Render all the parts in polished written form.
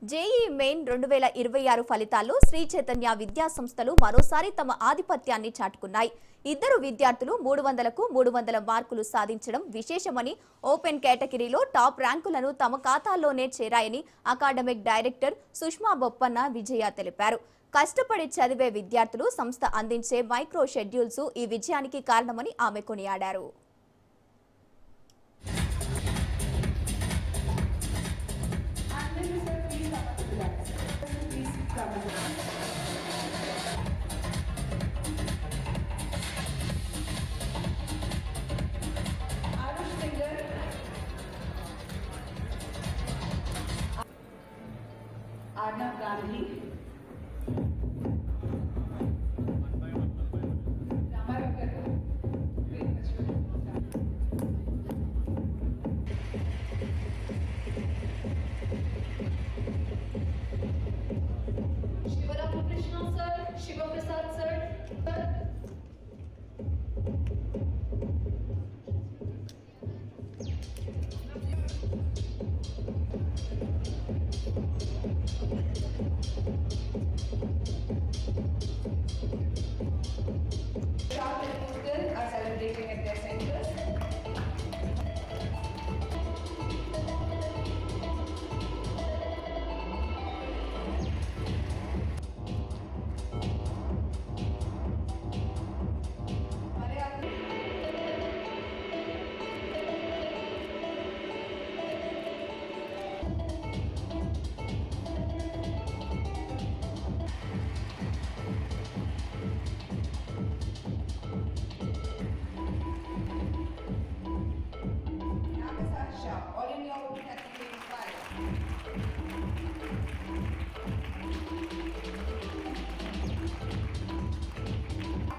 JEE main 2026 ఫలితాల్లో శ్రీ చైతన్య విద్యా సంస్థలు మరోసారి తమ ఆధిపత్యాన్ని చాటుకున్నాయి. ఇద్దరు విద్యార్థులు 300కు 300 మార్కులు సాధించడం విశేషమని, ఓపెన్ కేటగిరీలో టాప్ ర్యాంకులను తమ ఖాతాల్లోనే చేరాయని అకాడమిక్ డైరెక్టర్ సుష్మా బొప్పన్న విజయ తెలిపారు. కష్టపడి చదివే విద్యార్థులు సంస్థ అందించే మైక్రో షెడ్యూల్స్ ఈ విజయానికి కారణమని ఆమె కొనియాడారు. Arnav Gandhi, Shivaramakrishna sir, Shiva Prasad sir. Are celebrating at their centers. All in your own category 5.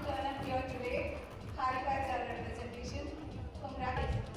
Turn up here today. High fives are representation. Congratulations.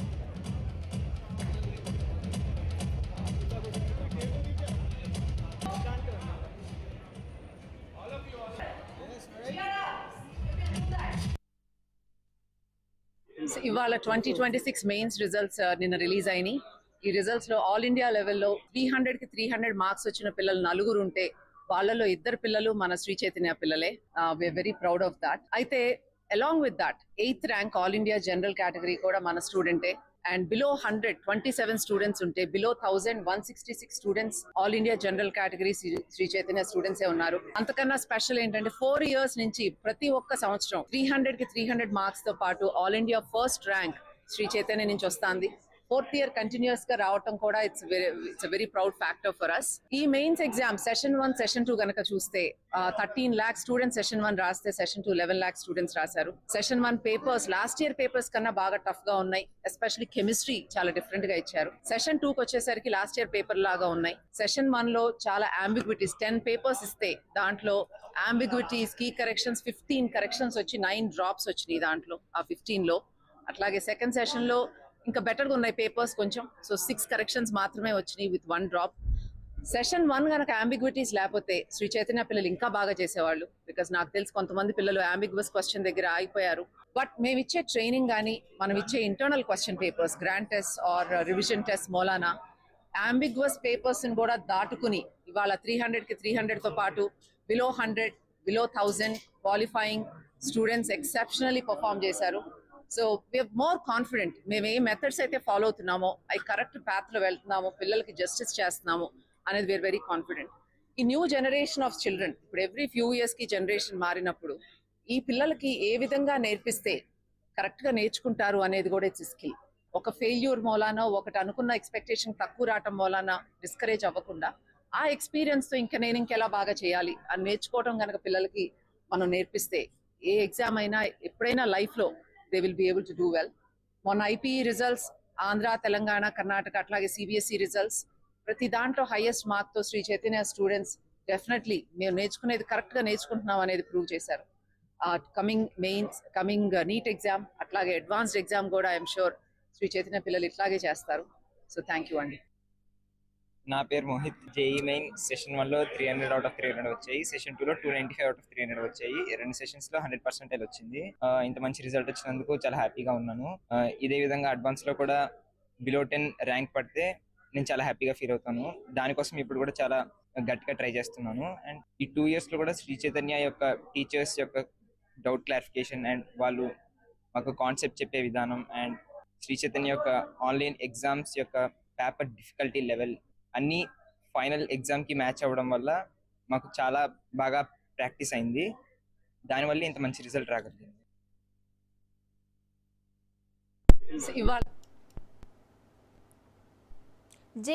ఇవాళ 2026 మెయిన్స్ రిజల్ట్స్ నిన్న రిలీజ్ అయినాయి. ఈ results లో ఆల్ ఇండియా లెవెల్లో 300కి 300 marks వచ్చిన పిల్లలు 4 ఉంటే వాళ్ళలో 2 పిల్లలు మన శ్రీ చైతన్య పిల్లలే. We are very proud of that. అయితే along with that 8th rank all India general category కూడా మన స్టూడెంటే. అండ్ బిలో 100 27 స్టూడెంట్స్ ఉంటే below 1000 166 students all India general category Shri Chaitanya స్టూడెంట్సే ఉన్నారు. అంతకన్నా స్పెషల్ ఏంటంటే 4 ఇయర్స్ నుంచి ప్రతి ఒక్క సంవత్సరం 300కి 300 మార్క్స్ తో పాటు all India first rank Shri Chaitanya నుంచి వస్తుంది. 4th ఇయర్ కంటిన్యూస్ గా రావటం కూడా it's very proud factor for us. ఈ మెయిన్స్ ఎగ్జామ్ సెషన్ 1 సెషన్ 2 గనక చూస్తే 13 lakhs స్టూడెంట్స్ సెషన్ 1 రాస్తే సెషన్ 2 11 lakhs స్టూడెంట్స్ రాశారు. Session 1 papers last year papers కన్నా బాగా టఫ్ గా ఉన్నాయి. ఎస్పెషల్లీ కెమిస్ట్రీ చాలా డిఫరెంట్ గా ఇచ్చారు. సెషన్ 2 కి వచ్చేసరికి లాస్ట్ ఇయర్ పేపర్ లాగా ఉన్నాయి. సెషన్ 1 లో చాలా అంబిగ్విటీస్ 10 పేపర్స్ ఇస్తే దాంట్లో అంబిగ్విటీస్ కీ కరెక్షన్స్ 15 కరెక్షన్స్ వచ్చి 9 డ్రాప్స్ వచ్చినాయి దాంట్లో ఆ 15 లో. అట్లాగే సెకండ్ సెషన్ లో ఇంకా బెటర్ గా ఉన్నాయి పేపర్స్ కొంచెం. సో 6 కరెక్షన్స్ మాత్రమే వచ్చినాయి విత్ 1 డ్రాప్. సెషన్ 1 గనక అంబిగ్విటీస్ లేకపోతే శ్రీ చైతన్య పిల్లలు ఇంకా బాగా చేసేవాళ్ళు. బికాస్ నాకు తెలిసి కొంతమంది పిల్లలు అంబిగ్వస్ క్వశ్చన్ దగ్గర ఆగిపోయారు. బట్ మేము ఇచ్చే ట్రైనింగ్ కానీ మనం ఇచ్చే internal question papers grand test or revision test మూలాన అంబిగ్వస్ పేపర్స్ ని కూడా దాటుకుని ఇవాళ 300కి 300 తో పాటు below 100 below 1000 qualifying students exceptionally perform చేశారు. So we are more confident. మేము ఏ మెథడ్స్ అయితే ఫాలో అవుతున్నామో అవి కరెక్ట్ పాత్ లో వెళ్తున్నామో పిల్లలకి జస్టిస్ చేస్తున్నాము అనేది వీఆర్ వెరీ కాన్ఫిడెంట్. ఈ న్యూ జనరేషన్ ఆఫ్ చిల్డ్రన్ ఇప్పుడు ఎవ్రీ ఫ్యూ ఇయర్స్ కి జనరేషన్ మారినప్పుడు ఈ పిల్లలకి ఏ విధంగా నేర్పిస్తే కరెక్ట్ గా నేర్చుకుంటారు అనేది కూడా ఇట్స్ స్కిల్. ఒక ఫెయిల్యూర్ మూలానో ఒకటి అనుకున్న ఎక్స్పెక్టేషన్ తక్కువ రావటం మూలాన డిస్కరేజ్ అవ్వకుండా ఆ ఎక్స్పీరియన్స్ తో ఇంకా నేను ఇంకెలా బాగా చేయాలి అని నేర్చుకోవడం కనుక పిల్లలకి మనం నేర్పిస్తే ఏ ఎగ్జామ్ అయినా ఎప్పుడైనా లైఫ్ లో they will be able to do well. మొన్న IPE రిజల్ట్స్ ఆంధ్ర తెలంగాణ కర్ణాటక అట్లాగే CBSE రిజల్ట్స్ ప్రతి దాంట్లో హైయెస్ట్ మార్క్ తో శ్రీ చైతన్య స్టూడెంట్స్ డెఫినెట్లీ మేము నేర్చుకునేది కరెక్ట్ గా నేర్చుకుంటున్నాం అనేది ప్రూవ్ చేశారు. Coming mains coming NEET exam అట్లాగే అడ్వాన్స్డ్ ఎగ్జామ్ కూడా ఐఎమ్ షూర్ శ్రీ చైతన్య పిల్లలు ఇట్లాగే చేస్తారు. సో థ్యాంక్ యూ అండి. నా పేరు మోహిత్. జేఈ మెయిన్ సెషన్ 1లో 300 out of 300 వచ్చాయి. సెషన్ 2లో 295 out of 300 వచ్చాయి. 2 సెషన్స్ లో 100% వచ్చింది. ఇంత మంచి రిజల్ట్ వచ్చినందుకు చాలా హ్యాపీగా ఉన్నాను. ఇదే విధంగా అడ్వాన్స్ లో కూడా బిలో 10 ర్యాంక్ పడితే నేను చాలా హ్యాపీగా ఫీల్ అవుతాను. దానికోసం ఇప్పుడు కూడా చాలా గట్టిగా ట్రై చేస్తున్నాను. అండ్ ఈ 2 years లో కూడా శ్రీ చైతన్య యొక్క టీచర్స్ యొక్క డౌట్ క్లారిఫికేషన్ అండ్ వాళ్ళు మాకు కాన్సెప్ట్ చెప్పే విధానం అండ్ శ్రీ చైతన్య యొక్క ఆన్లైన్ ఎగ్జామ్స్ యొక్క పేపర్ డిఫికల్టీ లెవెల్ అన్నీ ఫైనల్ ఎగ్జామ్కి మ్యాచ్ అవ్వడం వల్ల మాకు చాలా బాగా ప్రాక్టీస్ అయింది. దానివల్ల ఇంత మంచి రిజల్ట్ రాగలిగింది. ఇవాళ జే